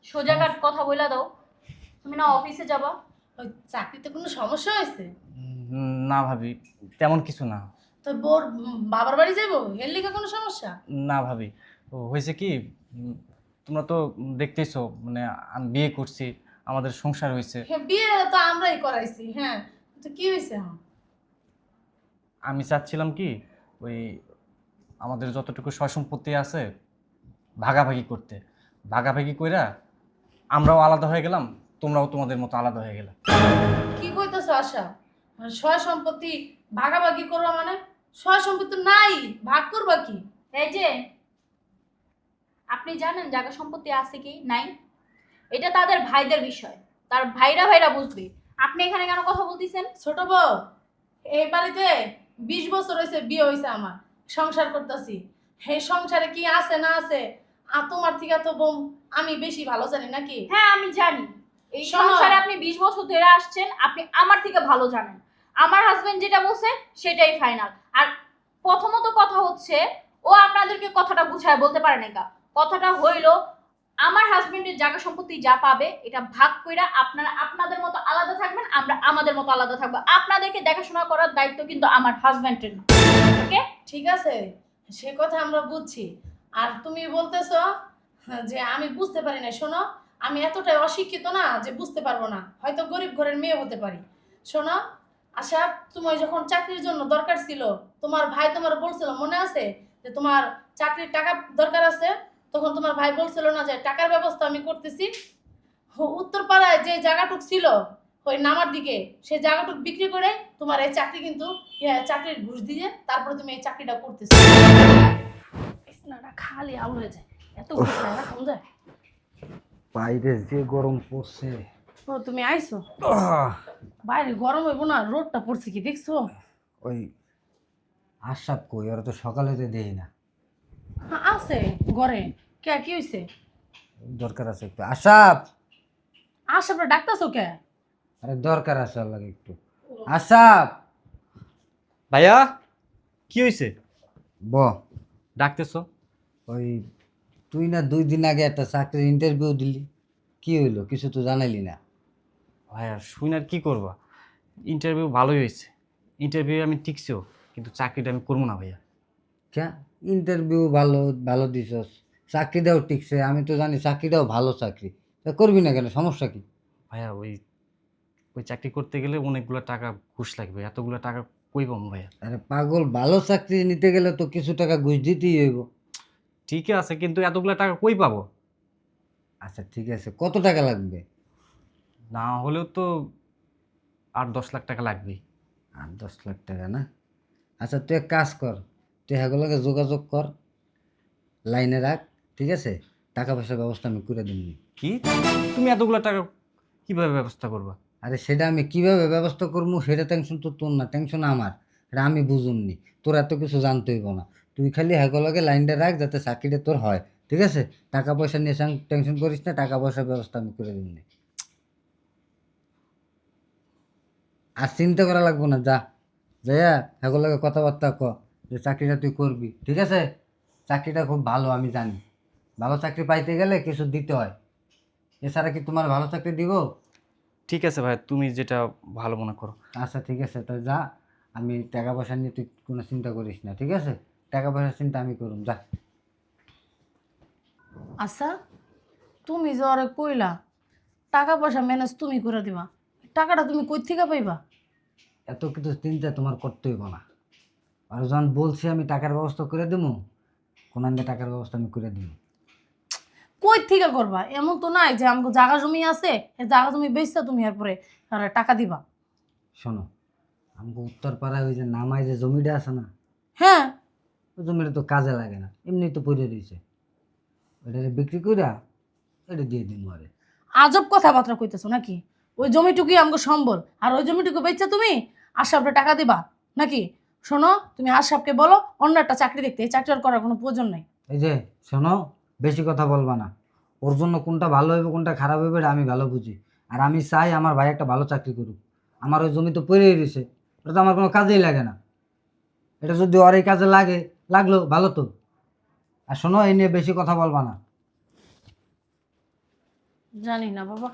সোজা কাট কথা বইলা দাও। তুমি না অফিসে যাবা? ওই চাকরিতে কোনো সমস্যা হয়েছে? না ভাবি, তেমন কিছু না। তোর বোর বাবার বাড়ি যাবো এর লিগে কোনো সমস্যা? না ভাবি, হয়েছে কি, তোমরা তো দেখতেইছো, মানে আমি বিয়ে করছি, আমাদের সংসার হয়েছে। হ্যাঁ, বিয়ে তো আমরাই করাইছি। হ্যাঁ, তো কি হয়েছে এখন? আমি চাচ্ছিলাম কি, ওই আমাদের যতটুকু সয় সম্পত্তি আছে ভাগাভাগি করতে। ভাগাভাগি কইরা আমরাও আলাদা হয়ে গেলাম, তোমরাও তোমাদের মতো আলাদা হয়ে গেলে। কি কইতেছো আশা? মানে সয় সম্পত্তি ভাগাভাগি করবা মানে? সয় সম্পত্তি নাই, ভাগ করবা কি? এই যে, আপনি জানেন জায়গা সম্পত্তি আছে কি নাই? এটা তাদের ভাইদের বিষয়। তার ভাইরা ভাইরা বুঝবে। আপনি এখানে কেন কথা বলতেছেন? ছোট বউ, এই বাড়িতে 20 বছর হয়েছে বিয়ে হয়েছে আমার, সংসার করতেছি। এই সংসারে কি আছে না আছে তোমার থেকে তো বোম আমি বেশি ভালো জানি নাকি? হ্যাঁ, আমি জানি। এই শোনো। সংসারে আপনি 20 বছর ধরে আসছেন, আপনি আমার থেকে ভালো জানেন। আমার হাজবেন্ড যেটা বলছে সেটাই ফাইনাল। আর প্রথমত কথা হচ্ছে, ও আপনাদেরকে কথাটা গুছায় বলতে পারে না। কথাটা হইলো, আমার হাজবেন্ডের জায়গা সম্পত্তি যা পাবে এটা ভাগ কইরা আপনারা আপনাদের মতো আলাদা থাকবেন, আমরা আমাদের মতো আলাদা থাকবো। আপনাদেরকে দেখাশোনা করার দায়িত্ব কিন্তু আমার হাজবেন্ডের না। ওকে? ঠিক আছে, সে কথা আমরা বুঝছি। আর তুমি বলতেছো যে আমি বুঝতে পারি না। শোনো, আমি এতটাই অশিক্ষিত না যে বুঝতে পারবো না, হয়তো গরিব ঘরের মেয়ে হতে পারি। শোনো আশা, তোমার যখন চাকরির জন্য দরকার ছিল, তোমার ভাই তোমার বলছিল মনে আছে যে তোমার চাকরির টাকা দরকার আছে? তখন তোমার ভাই বলছিল না যে টাকার ব্যবস্থা আমি করতেছি? উত্তরপাড়ায় যে জায়গাটুক ছিল ওই নামার দিকে, সেই জায়গাটুক বিক্রি করে তোমার এই চাকরি কিন্তু চাকরির ঘুষ দিয়ে তারপরে তুমি এই চাকরিটা করতেছো। বিছানাটা খালি আউল হয়ে যায়, এত ঘুষ খায় না কম যায়। বাইরে যে গরম পড়ছে। ও তুমি আইছো? আহ! বাইরে গরম হইব না, রোদটা পড়ছে কি দেখছো? ওই আশাপ কই, ওরা তো সকালে তো দেই না। হ্যাঁ, আছে ঘরে। কে কি হইছে? দরকার আছে একটু আশাপ। আশাপরে ডাকতাছো কে? আরে দরকার আছে ওর লাগে একটু। আশাপ, ভাইয়া, কি হয়েছে ব ডাকতেছো? ওই তুই না 2 দিন আগে একটা চাকরির ইন্টারভিউ দিলি, কি হইলো? কিছু তো জানাইলি না। ভাইয়া শুন, আর কি করবা, ইন্টারভিউ ভালোই হয়েছে, ইন্টারভিউ আমি টিকছিও, কিন্তু চাকরিটা আমি করবো না ভাইয়া। কে? ইন্টারভিউ ভালো ভালো দিছস, চাকরিটাও টিকছে, আমি তো জানি চাকরিটাও ভালো চাকরি, তা করবি না কেন? সমস্যা কি? ভাইয়া ওই ওই চাকরি করতে গেলে অনেকগুলো টাকা ঘুষ লাগবে, এতগুলো টাকা কই পাবো ভাইয়া? আরে পাগল, ভালো চাকরি নিতে গেলে তো কিছু টাকা ঘুষ দিতেই হইব। ঠিক আছে, কিন্তু এতগুলো টাকা কই পাবো? আচ্ছা ঠিক আছে, কত টাকা লাগবে? না হলেও তো 8-10 লাখ টাকা লাগবেই। 8-10 লাখ টাকা না? আচ্ছা তুই এক কাজ কর, তুই হ্যাগুলোকে যোগাযোগ কর, লাইনে রাখ, ঠিক আছে? টাকা পয়সার ব্যবস্থা আমি করে দিবনি। কি, তুমি এতগুলো টাকা কিভাবে ব্যবস্থা করবা? আরে সেটা আমি কিভাবে ব্যবস্থা করবো সেটা টেনশন তো তোর না, টেনশন আমার। এটা আমি বুঝুমনি, তোর এত কিছু জানতে হইব না। তুই খালি হ্যাগুলোকে লাইনটা রাখ যাতে চাকরিটা তোর হয়, ঠিক আছে? টাকা পয়সা নিয়ে টেনশন করিস না, টাকা পয়সার ব্যবস্থা আমি করে দিবনি। আর চিন্তা করা লাগবো না, যা যাইয়া হ্যাগুলোকে কথাবার্তা ক যে চাকরিটা তুই করবি, ঠিক আছে? চাকরিটা খুব ভালো, আমি জানি। ভালো চাকরি পাইতে গেলে কিছু দিতে হয়, এছাড়া কি তোমার ভালো চাকরি দিব? ঠিক আছে ভাই, তুমি যেটা ভালো মনে করো। আচ্ছা ঠিক আছে, তো যা। আমি টাকা পয়সা নিয়ে তুই কোনো চিন্তা করিস না, ঠিক আছে? টাকা পয়সার চিন্তা আমি করুম, যা। আচ্ছা, তুমি যে ওরে কইলা টাকা পয়সা ম্যানেজ তুমি করে দিবা, টাকাটা তুমি কই থেকে পাইবা? এত কিছু চিন্তা তোমার করতে হইব না। আর যখন বলছি আমি টাকার ব্যবস্থা করে দেবো, কোন টাকার ব্যবস্থা আমি করে দিব। কই থেকে করবা? এমন তো নাই যে আমাকে জায়গা জমি আছে, এই জায়গা জমি বেচতে তুমি এরপরে আরে টাকা দিবা। শোনো, আমাকে উত্তরপাড়ায় ওই যে নামায় যে জমিটা আছে না, হ্যাঁ, ওই জমিটা তো কাজে লাগে না, এমনি তো পড়ে রয়েছে। ওইটা বিক্রি কইরা এটা দিয়ে দিন আরে। আজব কথাবার্তা কইতেছো নাকি? ওই জমিটুকুই আমাকে সম্বল, আর ওই জমিটুকু বেচা তুমি আশরাফরে টাকা দিবা নাকি? শোনো, তুমি আশরাফকে বলো অন্য একটা চাকরি দেখতে, এই চাকরি আর করার কোনো প্রয়োজন নাই। এই যে শোনো, বেশি কথা বলবা না। ওর জন্য কোনটা ভালো হইবে কোনটা খারাপ হইবে এটা আমি ভালো বুঝি। আর আমি চাই আমার ভাই একটা ভালো চাকরি করুক। আমার ওই জমি তো পড়েই রয়েছে, ওটা তো আমার কোনো কাজেই লাগে না। এটা যদি ওর এই কাজে লাগে, লাগলো ভালো তো। আর শোনো, এই নিয়ে বেশি কথা বলবা না। জানি না বাবা,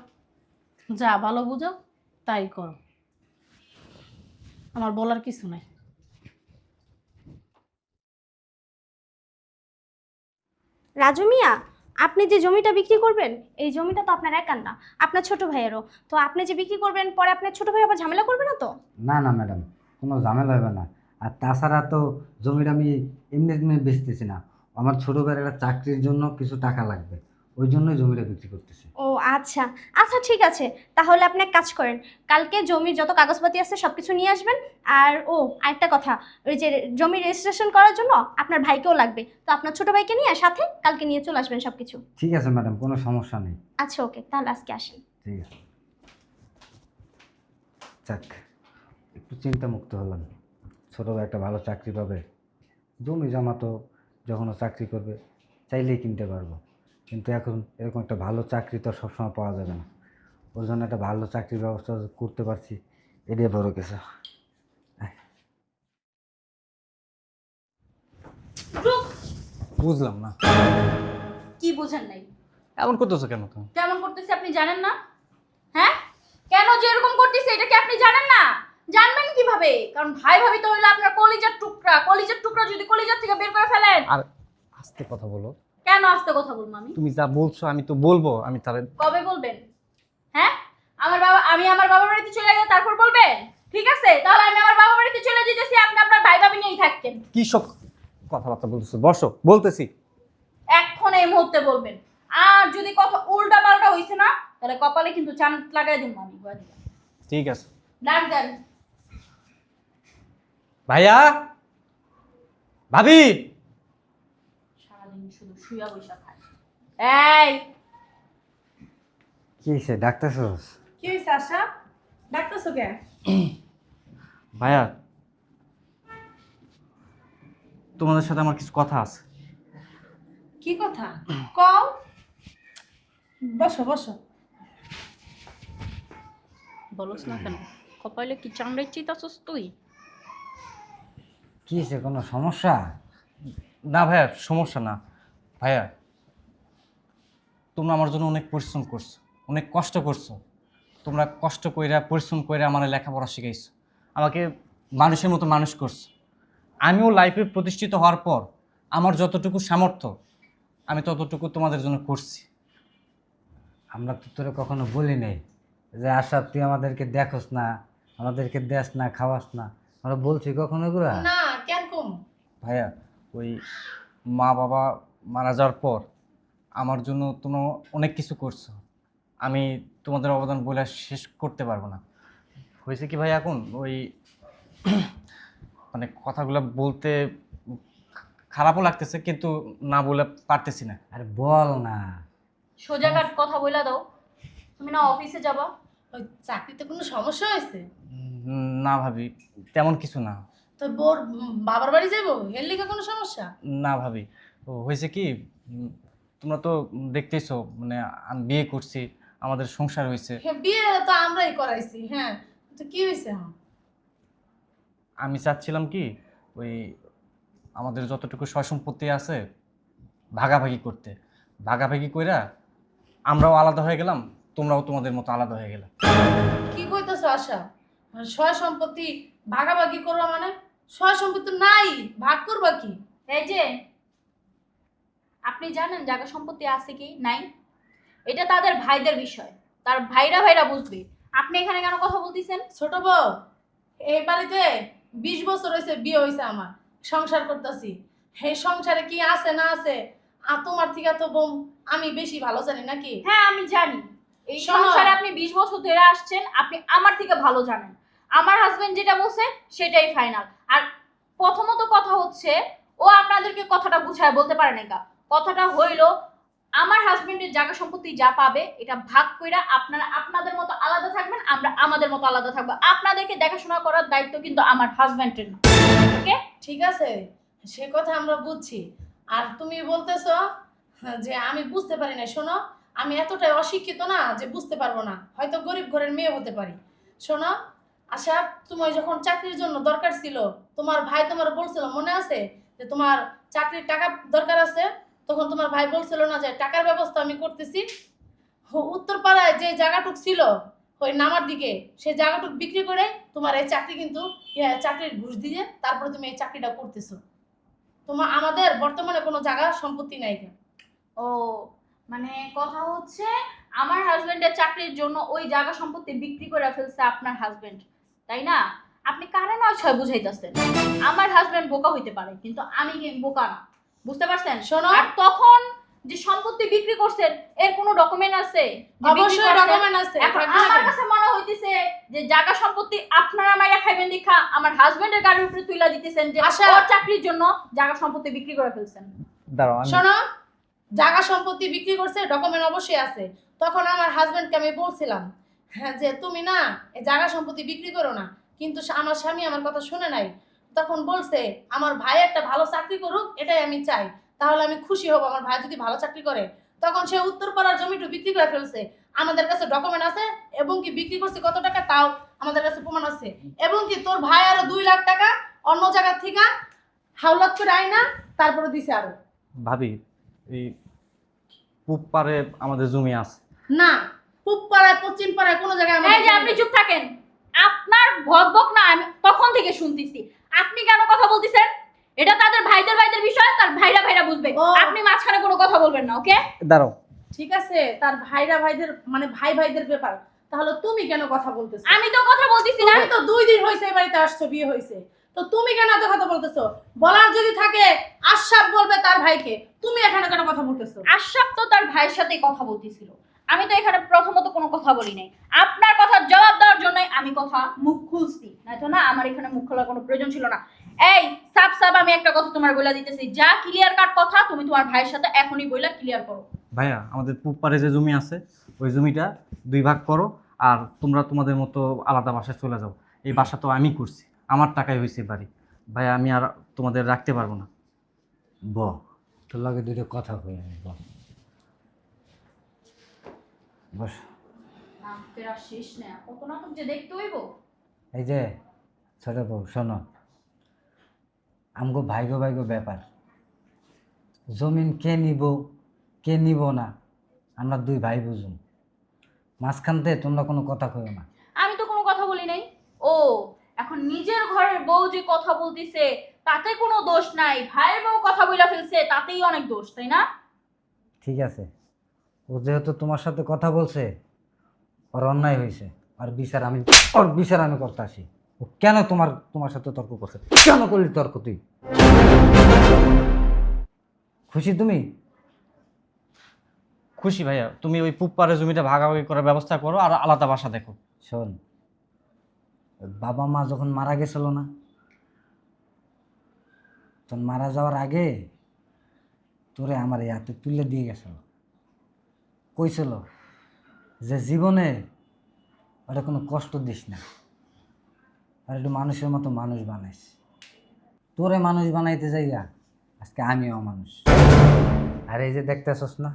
যা ভালো বুঝো তাই করো, আমার বলার কিছু নাই। রাজু মিয়া, আপনি যে জমিটা বিক্রি করবেন এই জমিটা তো আপনার একার না, আপনার ছোট ভাইয়েরও। তো আপনি যে বিক্রি করবেন পরে আপনার ছোট ভাই আবার ঝামেলা করবে না তো? না না ম্যাডাম, কোনো ঝামেলা হবে না। আর তাছাড়া তো জমিটা আমি এমনি এমনি বেচতেছি না, আমার ছোটো ভাইয়ের একটা চাকরির জন্য কিছু টাকা লাগবে, ওই জন্যই জমিটা বিক্রি করতেছি। ও আচ্ছা আচ্ছা, ঠিক আছে। তাহলে আপনি এক কাজ করেন, কালকে জমির যত কাগজপাতি আছে সব কিছু নিয়ে আসবেন। আর আরেকটা কথা, ওই যে জমি রেজিস্ট্রেশন করার জন্য আপনার ভাইকেও লাগবে, তো আপনার ছোট ভাইকে নিয়ে সাথে কালকে নিয়ে চলে আসবেন সব কিছু। ঠিক আছে ম্যাডাম, কোনো সমস্যা নেই। আচ্ছা ওকে, তাহলে আজকে আসেন। ঠিক আছে, যাক একটু চিন্তামুক্ত হলাম। ছোটো ভাই একটা ভালো চাকরি পাবে, জমি জমা তো যখন ও চাকরি করবে চাইলেই কিনতে পারবো, কিন্তু এখন এরকম একটা ভালো চাকরি তো আর সবসময় পাওয়া যাবে না। ওর জন্য একটা ভালো চাকরির ব্যবস্থা করতে পারছি, এটাই বড় কিছু। বুঝলাম না, কি বুঝেন নাই? এমন করতেছো কেন তুমি? কেমন করতেছে আপনি জানেন না? হ্যাঁ, কেন যে এরকম করতেছে এটা কি আপনি জানেন না? জানবেন কিভাবে? কারণ ভাই ভাবি তো হইলো আপনার কলিজার টুকরা, কলিজার টুকরা যদি কলিজার থেকে বের করে ফেলেন। আর আস্তে কথা বলো। কেন আস্তে কথা বলবো আমি? তুমি যা বলছো আমি তো বলবো, আমি তাহলে কবে বলবেন? হ্যাঁ, আমি আমার বাবার বাড়িতে চলে গেলে তারপর বলবেন? ঠিক আছে, তাহলে আমি আমার বাবার বাড়িতে চলে যেতেছি, আপনি আপনার ভাই ভাবি নিয়েই থাকেন। কি সব কথাবার্তা বলতেছো? বসো, বলতেছি। এখন এই মুহূর্তে বলবেন। আর যদি কথা উল্টা পাল্টা হইছে না, তাহলে কপালে কিন্তু চান লাগাই দিব আমি। ঠিক আছে। ডাক দেন। ভাইয়া, ভাবি। সারাদিন শুধু শুয়া বৈশা খায়। এই কি হয়েছে, ডাক্তারছোস? কি হয়েছে আশা, ডাকতেছো কে? ভাইয়া, তোমাদের সাথে আমার কিছু কথা আছে। কি কথা কও? বসো বসো। বলছ না কেন? কপালে কি চামড়াই চিতাছস তুই? কি হয়েছে, কোনো সমস্যা? না ভাইয়া, সমস্যা না। ভাইয়া, তোমরা আমার জন্য অনেক পরিশ্রম করছো, অনেক কষ্ট করছো। তোমরা কষ্ট কইরা পরিশ্রম কইরা আমার লেখাপড়া শিখাইছো, আমাকে মানুষের মতো মানুষ করছো। আমিও লাইফে প্রতিষ্ঠিত হওয়ার পর আমার যতটুকু সামর্থ্য আমি ততটুকু তোমাদের জন্য করছি। আমরা তো তোরে কখনো বলি নাই যে আশা তুই আমাদেরকে দেখোস না, আমাদেরকে দেস না, খাওয়াস না, আমরা বলছি কখনো এগুলা? না, কেন কম? ভাইয়া, ওই মা বাবা মারা যাওয়ার পর আমার জন্য তোমরা অনেক কিছু করছো, আমি তোমাদের অবদান বলে শেষ করতে পারবো না। হয়েছে কি ভাই, এখন ওই মানে কথাগুলো বলতে খারাপও লাগতেছে, কিন্তু না বলে পারতেছি না। আরে বল না। সোজাঘাট কথা বইলা দাও। তুমি না অফিসে যাবা? ওই চাকরিতে কোনো সমস্যা হয়েছে? না ভাবি, তেমন কিছু না। তো বোর বাবার বাড়ি যাইবো, এর লিগে কোনো সমস্যা? না ভাবি, হয়েছে কি, তোমরা তো দেখতেইছো, মানে আমি বিয়ে করছি, আমাদের সংসার হয়েছে। হ্যাঁ, বিয়ে তো আমরাই করাইছি। হ্যাঁ, তো কি হয়েছে এখন? আমি চাচ্ছিলাম কি, ওই আমাদের যতটুকু সয় সম্পত্তি আছে ভাগাভাগি করতে, ভাগাভাগি কইরা আমরাও আলাদা হয়ে গেলাম, তোমরাও তোমাদের মতো আলাদা হয়ে গেলে। কি কইতেছো আশা? সয় সম্পত্তি ভাগাভাগি করবা মানে? সয় সম্পত্তি নাই, ভাগ করবা কি? এই যে, আপনি জানেন জায়গা সম্পত্তি আছে কি নাই? এটা তাদের ভাইদের বিষয়, তার ভাইরা ভাইরা বুঝবে। আপনি এখানে কেন কথা বলতেছেন? ছোট বউ, এই বাড়িতে 20 বছর হয়েছে বিয়ে হয়েছে আমার, সংসার করতেছি। এই সংসারে কি আছে না আছে তোমার থেকে তো বোম আমি বেশি ভালো জানি নাকি? হ্যাঁ আমি জানি, এই শোনো। সংসারে আপনি 20 বছর ধরে আসছেন, আপনি আমার থেকে ভালো জানেন। আমার হাজবেন্ড যেটা বলছে সেটাই ফাইনাল। আর প্রথমত কথা হচ্ছে, ও আপনাদেরকে কথাটা বুঝায় বলতে পারে না। কথাটা হইলো, আমার হাজবেন্ডের জায়গা সম্পত্তি যা পাবে এটা ভাগ কইরা আপনারা আপনাদের মতো আলাদা থাকবেন, আমরা আমাদের মতো আলাদা থাকবো। আপনাদেরকে দেখাশোনা করার দায়িত্ব কিন্তু আমার হাজবেন্ডের না। ওকে? ঠিক আছে, সে কথা আমরা বুঝছি। আর তুমি বলতেছো যে আমি বুঝতে পারি না। শোনো, আমি এতটাই অশিক্ষিত না যে বুঝতে পারবো না, হয়তো গরিব ঘরের মেয়ে হতে পারি। শোনো আশা, তোমার যখন চাকরির জন্য দরকার ছিল, তোমার ভাই তোমার বলছিল, মনে আছে যে তোমার চাকরির টাকা দরকার আছে? তখন তোমার ভাই বলছিল না যে টাকার ব্যবস্থা আমি করতেছি? উত্তরপাড়ায় যে জায়গাটুক ছিল ওই নামার দিকে সেই জায়গাটুক বিক্রি করে তোমার এই চাকরি কিন্তু চাকরির ঘুষ দিয়ে তারপরে তুমি এই চাকরিটা করতেছো। তোমার আমাদের বর্তমানে কোনো জায়গা সম্পত্তি নাই। ও মানে কথা হচ্ছে আমার হাজবেন্ডের চাকরির জন্য ওই জায়গা সম্পত্তি বিক্রি করে ফেলছে আপনার হাজবেন্ড, তাই না? আপনি কারে নয় ছয় বুঝাইতেছেন। আমার হাজবেন্ড বোকা হইতে পারে কিন্তু আমি বোকা না, বুঝতে পারছেন? শোনো, আর তখন যে সম্পত্তি বিক্রি করছেন এর কোনো ডকুমেন্ট আছে? যে বিক্রি অবশ্যই করছেন? ডকুমেন্ট আছে। এখন থাকবে না আমার কেন? কাছে মনে হইতেছে যে জায়গা সম্পত্তি আপনারা মাইরা খাইবেন দেখা আমার হাজবেন্ডের গাড়ির উপরে তুইলা দিতেছেন যে আশা। ওর চাকরির জন্য জায়গা সম্পত্তি বিক্রি করে ফেলছেন। দাঁড়াও আমি শোনো, জায়গা সম্পত্তি বিক্রি করছে ডকুমেন্ট অবশ্যই আছে। তখন আমার হাজবেন্ডকে আমি বলছিলাম হ্যাঁ যে তুমি না এই জায়গা সম্পত্তি বিক্রি করো না, কিন্তু আমার স্বামী আমার কথা শুনে নাই। তখন বলছে আমার ভাই একটা ভালো চাকরি করুক, এটাই আমি চাই, তাহলে আমি খুশি হব আমার ভাই যদি ভালো চাকরি করে। তখন সে উত্তরপাড়ার জমিটু বিক্রি করে ফেলছে। আমাদের কাছে ডকুমেন্ট আছে এবং কি বিক্রি করছে কত টাকা তাও আমাদের কাছে প্রমাণ আছে। এবং কি তোর ভাই আরো 2 লাখ টাকা অন্য জায়গা থেকে হাওলাত করে আইনা তারপরে দিছে আরো। ভাবি এই পূব পারে আমাদের জমি আছে। না, পূব পাড়ায় পশ্চিম পাড়ায় কোনো জায়গায় এই যে আপনি চুপ থাকেন, আপনার ভকবক না আমি তখন থেকে শুনতেছি। আপনি কেন কথা বলতেছেন? এটা তাদের ভাইদের বিষয়, তার ভাইরা বুঝবে। ও। আপনি মাঝখানে কোনো কথা বলবেন না, ওকে? দাঁড়াও, ঠিক আছে, তার ভাইদের মানে ভাইদের ব্যাপার। তাহলে তুমি কেন কথা বলতেছো? আমি তো কথা বলতেছি না। তুমি তো 2 দিন হয়েছে এই বাড়িতে আসছো, বিয়ে হয়েছে, তো তুমি কেন এত কথা বলতেছো? বলার যদি থাকে আশরাফ বলবে তার ভাইকে, তুমি এখানে কেন কথা বলতেছো? আশরাফ তো তার ভাইয়ের সাথে কথা বলতেছিল, আমি তো এখানে প্রথমত কোনো কথা বলি নাই। আপনার কথার জবাব দেওয়ার জন্যই আমি কথা মুখ খুলছি, নয়তো না আমার এখানে মুখ খোলার কোনো প্রয়োজন ছিল না। এই সাব আমি একটা কথা তোমার বলে দিতেছি, যা ক্লিয়ার কাট কথা তুমি তোমার ভাইয়ের সাথে এখনই বইলা ক্লিয়ার করো। ভাইয়া আমাদের পূব পারে যে জমি আছে ওই জমিটা 2 ভাগ করো, আর তোমরা তোমাদের মতো আলাদা বাসায় চলে যাও। এই বাসা তো আমি করছি, আমার টাকায় হয়েছে বাড়ি। ভাইয়া আমি আর তোমাদের রাখতে পারবো না। ব তোর লগে দুটো কথা কই আমি, ব বস। নাটকের আর শেষ নেই, কত নাটক যে দেখতে হইব। এই যে ছোট বউ শোনো, আমগো ভাইগো ব্যাপার, জমিন কে নিব কে নিব না আমরা 2 ভাই বুঝুন। মাঝখানতে তোমরা কোনো কথা কইও না। আমি তো কোনো কথা বলি নাই। ও এখন নিজের ঘরের বউ যে কথা বলতিছে তাতে কোনো দোষ নাই, ভাইয়ের বউ কথা বইলা ফেলছে তাতেই অনেক দোষ, তাই না? ঠিক আছে, ও যেহেতু তোমার সাথে কথা বলছে ওর অন্যায় হয়েছে, আর বিচার আমি করতে আসি। ও কেন তোমার সাথে তর্ক করছে? কেন করলি তর্ক তুই? খুশি তুমি? খুশি ভাইয়া, তুমি ওই পূব পারে জমিটা ভাগাভাগি করার ব্যবস্থা করো আর আলাদা বাসা দেখো। শোন, ওই বাবা মা যখন মারা গেছিল না, তখন মারা যাওয়ার আগে তোরে আমার এই হাতে তুলে দিয়ে গেছিল, কইছিল যে জীবনে ওটা কোনো কষ্ট দিস না, আর একটু মানুষের মতো মানুষ বানাইস। তোরে মানুষ বানাইতে যাইয়া আজকে আমিও মানুষ। আর এই যে দেখতেছস না,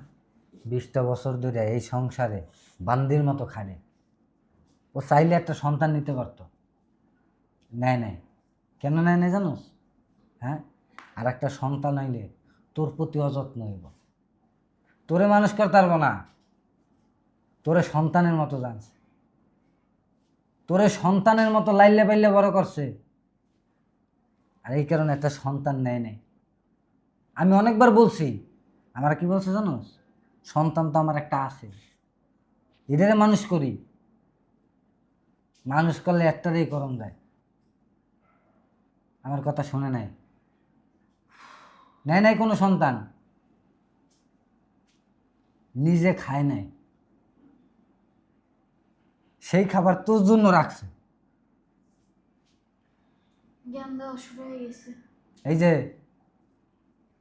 20টা বছর ধরে এই সংসারে বান্দির মতো খানে। ও চাইলে একটা সন্তান নিতে পারতো, নেয় নাই। কেন নেয় নাই জানোস? হ্যাঁ, আর একটা সন্তান হইলে তোর প্রতি অযত্ন হইব, তোরে মানুষ করতে পারবো না, তোরে সন্তানের মতো জানছে, তোরে সন্তানের মতো লাইলে পাইলে বড় করছে। আর এই কারণে একটা সন্তান নেয় নাই। আমি অনেকবার বলছি, আমার কি বলছে জানোস? সন্তান তো আমার একটা আছে, এটারে মানুষ করি, মানুষ করলে একটারেই করণ যায়। আমার কথা শুনে নাই, নেয় নাই কোনো সন্তান, নিজে খায় নাই, সেই খাবার তোর জন্য রাখছে। জ্ঞান দেওয়া শুরু হয়ে গেছে। এই যে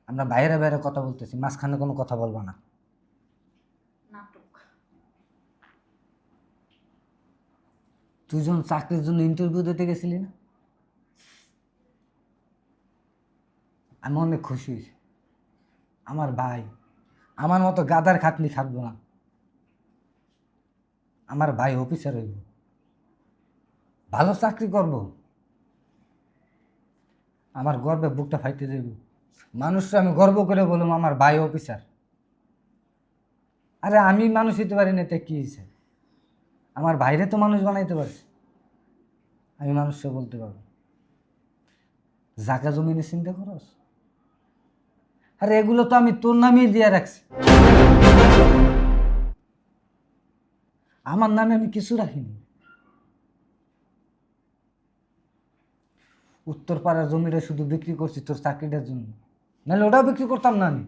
আমরা বাইরে বাইরে কথা বলতেছি, মাঝখানে কোনো কথা বলবা না। নাটক। তুই যখন চাকরির জন্য ইন্টারভিউ দিতে গেছিলি না, আমি অনেক খুশি হয়েছি। আমার ভাই আমার মতো গাদার খাটনি খাটবো না, আমার ভাই অফিসার হইব, ভালো চাকরি করব, আমার গর্বে বুকটা ফাইতে দেব। মানুষরা আমি গর্ব করে বললাম আমার ভাই অফিসার। আরে আমি মানুষ হইতে পারি না, তে কি হয়েছে? আমার বাইরে তো মানুষ বানাইতে পারছি, আমি মানুষকে বলতে পারবো। জায়গা জমিনে চিন্তা করস? আরে এগুলো তো আমি তোর নামেই দিয়ে রাখছি, আমার নামে আমি কিছু রাখিনি। উত্তরপাড়ার জমিটা শুধু বিক্রি করছি তোর চাকরিটার জন্য, নাহলে ওটাও বিক্রি করতাম না আমি।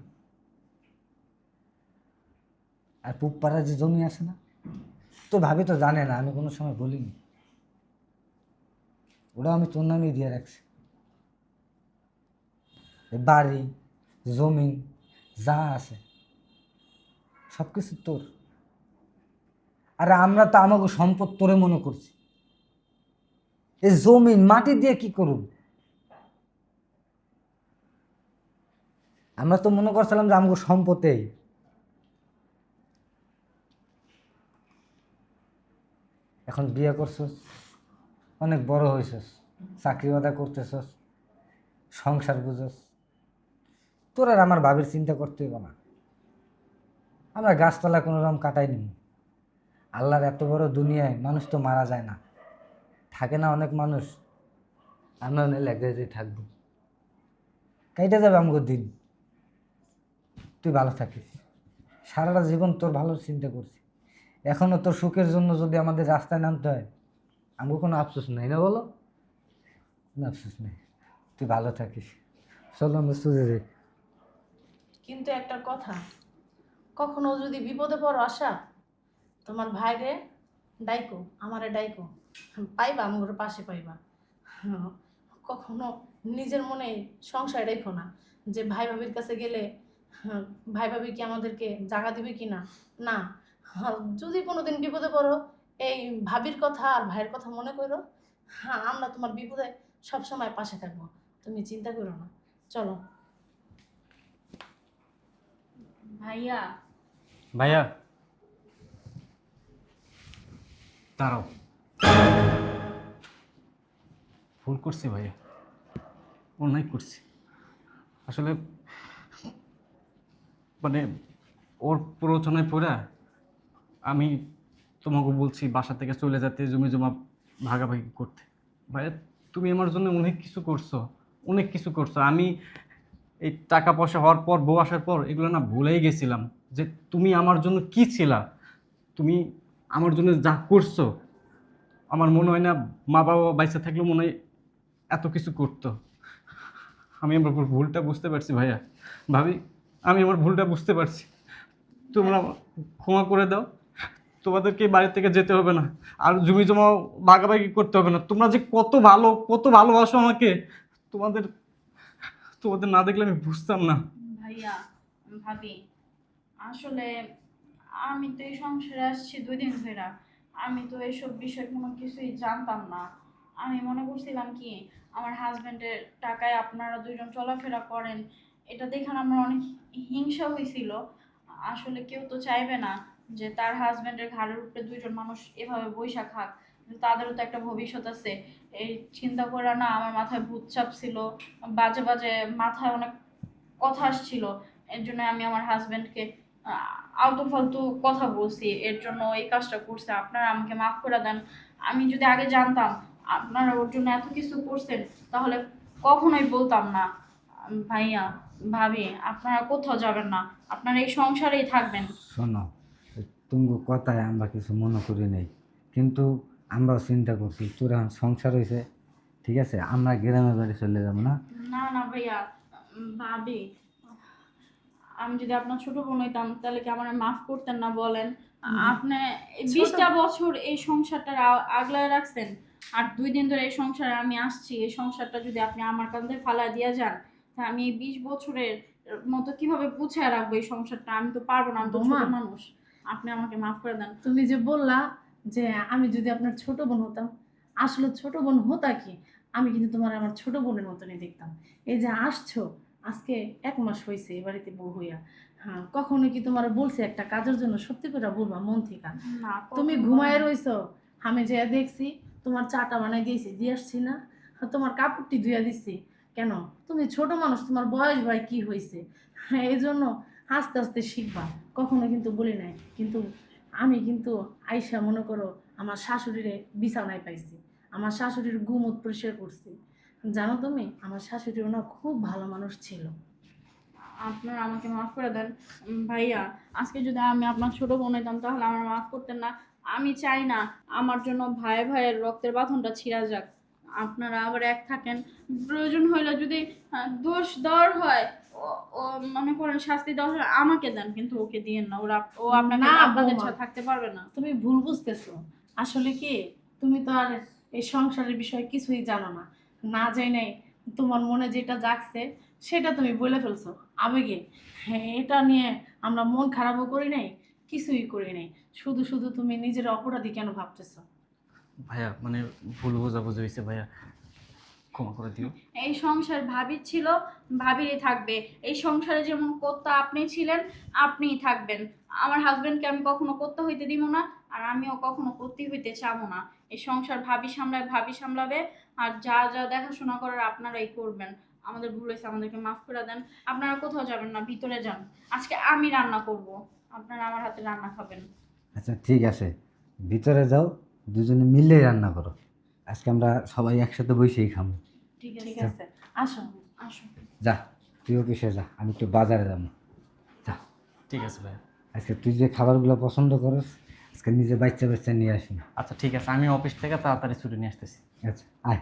আর পুবপাড়ার যে জমি আছে না, তো ভাবি তো জানে না, আমি কোনো সময় বলিনি, ওটাও আমি তোর নামেই দিয়ে রাখছি। এই বাড়ি জমি যা আছে সব কিছু তোর। আরে আমরা তো আমাকে সম্পদ তোরে মনে করছি, এই জমিন মাটি দিয়ে কি করব? আমরা তো মনে করছিলাম যে আমাকে সম্পদেই। এখন বিয়ে করছস, অনেক বড় হয়েছস, চাকরি বাদা করতেছস, সংসার বুঝস, তোর আর আমার ভাবির চিন্তা করতে হবে না। আমরা গাছপালা কোনো রকম কাটাই নি। আল্লাহর এত বড় দুনিয়ায় মানুষ তো মারা যায় না, থাকে না অনেক মানুষ, আমরা অনেক এক জায়গায় থাকবো, কাইটা যাবে আমাকে দিন। তুই ভালো থাকিস, সারাটা জীবন তোর ভালো চিন্তা করছি, এখনো তোর সুখের জন্য যদি আমাদের রাস্তায় নামতে হয়, আমাকে কোনো আফসোস নেই না, বলো? কোনো আফসোস নেই, তুই ভালো থাকিস। চলো আমরা সুজে যাই। কিন্তু একটা কথা, কখনো যদি বিপদে পড়ো আশা, তোমার ভাইরে ডাইকো, আমারে ডাইকো, পাইবা আমার পাশে পাইবা। হ্যাঁ, কখনো নিজের মনে সংশয় রেখো না যে ভাই ভাবির কাছে গেলে ভাই ভাবি কি আমাদেরকে জায়গা দিবে কি না। না, যদি কোনোদিন বিপদে পড়ো, এই ভাবির কথা আর ভাইয়ের কথা মনে করো। হ্যাঁ, আমরা তোমার বিপদে সবসময় পাশে থাকবো, তুমি চিন্তা করো না। চলো। ভাইয়া ভাইয়া দাঁড়াও, ভুল করছি ভাইয়া, অন্যায় করছি আসলে। মানে ওর প্ররোচনায় পড়া আমি তোমাকে বলছি বাসা থেকে চলে যেতে, জমি জমা ভাগাভাগি করতে। ভাইয়া তুমি আমার জন্য অনেক কিছু করছো, অনেক কিছু করছো। আমি এই টাকা পয়সা হওয়ার পর, বউ আসার পর এগুলো না ভুলেই গেছিলাম যে তুমি আমার জন্য কি ছিলা। তুমি আমার জন্য যা করছো, আমার মনে হয় না মা বাবা বাইসে থাকলেও মনে হয় এত কিছু করতো। আমি আমার ভুলটা বুঝতে পারছি ভাইয়া, ভাবি আমি আমার ভুলটা বুঝতে পারছি। তোমরা আমাকে ক্ষমা করে দাও, তোমাদেরকে এই বাড়ি থেকে যেতে হবে না, আর জমি জমা ভাগাভাগি করতে হবে না। তোমরা যে কত ভালো, কত ভালোবাসো আমাকে, তোমাদের তোমাদের না দেখলে আমি বুঝতাম না। ভাইয়া ভাবি, আসলে আমি তো এই সংসারে আসছি 2 দিন ধরে, আমি তো এইসব বিষয় কোনো কিছুই জানতাম না। আমি মনে করছিলাম কি আমার হাজবেন্ডের টাকায় আপনারা দুইজন চলাফেরা করেন, এটা দেখে না আমার অনেক হিংসা হয়েছিল। আসলে কেউ তো চাইবে না যে তার হাজবেন্ডের ঘাড়ের উপরে 2জন মানুষ এভাবে বৈশা খাক, কিন্তু তাদেরও তো একটা ভবিষ্যৎ আছে। এই চিন্তা করে না আমার মাথায় ভূত চাপ ছিল, বাজে বাজে মাথায় অনেক কথা আসছিল। এর জন্য আমি আমার হাজবেন্ডকে আলতু ফালতু কথা বলছি, এর জন্য এই কাজটা করছে। আপনারা আমাকে মাফ করে দেন। আমি যদি আগে জানতাম আপনারা ওর জন্য এত কিছু করছেন, তাহলে কখনোই বলতাম না। ভাইয়া ভাবি, আপনারা কোথাও যাবেন না, আপনারা এই সংসারেই থাকবেন। শোনো, তুমি কথায় আমরা কিছু মনে করি নাই, কিন্তু আমরাও চিন্তা করছি তোর এখন সংসার হয়েছে, ঠিক আছে, আমরা গ্রামের বাড়ি চলে যাবো না? না না ভাইয়া, ভাবি আমি যদি আপনার ছোট বোন হইতাম তাহলে কি আমার মাফ করতেন না বলেন? আপনি এই 20টা বছর এই সংসারটা আগলায় রাখছেন, আর 2 দিন ধরে এই সংসারে আমি আসছি, এই সংসারটা যদি আপনি আমার কাঁধে ফালায় দিয়ে যান, তা আমি এই 20 বছরের মতো কিভাবে গুছিয়ে রাখবো এই সংসারটা? আমি তো পারবো না, আমি তো ছোট বৌমা, মানুষ। আপনি আমাকে মাফ করে দেন। তুমি যে বললা যে আমি যদি আপনার ছোট বোন হতাম, আসলে ছোট বোন হতা কি, আমি কিন্তু তোমার আমার ছোট বোনের মতনই দেখতাম। এই যে আসছো, আজকে 1 মাস হয়েছে এই বাড়িতে বউ হইয়া, হ্যাঁ, কখনো কি তোমার বলছে একটা কাজের জন্য? সত্যি করে বলবা মন থেকে। না, তুমি কখনো ঘুমায় বলেন। রইছো, আমি যে দেখছি তোমার চাটা বানাই দিয়েছি, দিয়ে আসছি না, তোমার কাপড়টি ধুইয়া দিচ্ছি। কেন? তুমি ছোট মানুষ, তোমার বয়স ভাই কি হয়েছে, হ্যাঁ, এই জন্য আস্তে আস্তে শিখবা, কখনো কিন্তু বলি নাই। কিন্তু আমি কিন্তু আইসা মনে করো আমার শাশুড়িরে বিছানায় পাইছি, আমার শাশুড়ির গুমুত পরিষ্কার করছি। জানো তুমি, আমার শাশুড়িও না খুব ভালো মানুষ ছিল। আপনারা আমাকে মাফ করে দেন। ভাইয়া, আজকে যদি আমি আপনার ছোট বোন হইতাম তাহলে আমার মাফ করতেন না। আমি চাই না আমার জন্য ভাই ভাইয়ের রক্তের বাঁধনটা ছিঁড়া যাক। আপনারা আবার এক থাকেন। প্রয়োজন হইলে যদি দোষ দেওয়ার হয়, ও মনে করেন শাস্তি দেওয়ার হয় আমাকে দেন, কিন্তু ওকে দিয়েন না। ও আপনাকে না, আপনাদের বৌমা। ছাড়া থাকতে পারবে না। তুমি ভুল বুঝতেছো। আসলে কি, তুমি তো আর এই সংসারের বিষয়ে কিছুই জানো না। না যাই নাই, তোমার মনে যেটা জাগছে সেটা তুমি বলে ফেলছো আবেগে। হ্যাঁ, এটা নিয়ে আমরা মন খারাপও করি নাই, কিছুই করি নাই। শুধু শুধু তুমি নিজের অপরাধী কেন ভাবতেছো? ভাইয়া মানে ভুল বোঝাবুঝি হয়েছে ভাইয়া, ক্ষমা করে দিও। এই সংসার ভাবির ছিল, ভাবিরই থাকবে। এই সংসারে যেমন কর্তা আপনি ছিলেন, আপনিই থাকবেন। আমার হাজবেন্ডকে আমি কখনো কর্তা হইতে দিব না, আর আমিও কখনো কর্তি হইতে চাবো না। এই সংসার ভাবি সামলায়, ভাবি সামলাবে। আর যা যা দেখাশোনা করার আপনারাই করবেন। আমাদের ভুল হয়েছে, আমাদেরকে মাফ করে দেন। আপনারা কোথাও যাবেন না, ভিতরে যান। আজকে আমি রান্না করব, আপনারা আমার হাতে রান্না খাবেন। আচ্ছা ঠিক আছে, ভিতরে যাও, দুজনে মিলেই রান্না করো। আজকে আমরা সবাই একসাথে বসেই খাবো। ঠিক ঠিক আছে, আছে, আসো। আসুন। যা, তুই অফিসে যা, আমি একটু বাজারে যাবো। যা, ঠিক আছে ভাইয়া। আজকে তুই যে খাবারগুলো পছন্দ করস আজকে নিজে বাচ্চা বাচ্চা নিয়ে আসি। আচ্ছা ঠিক আছে, আমি অফিস থেকে তাড়াতাড়ি ছুটি নিয়ে আসতেছি। আচ্ছা আয়।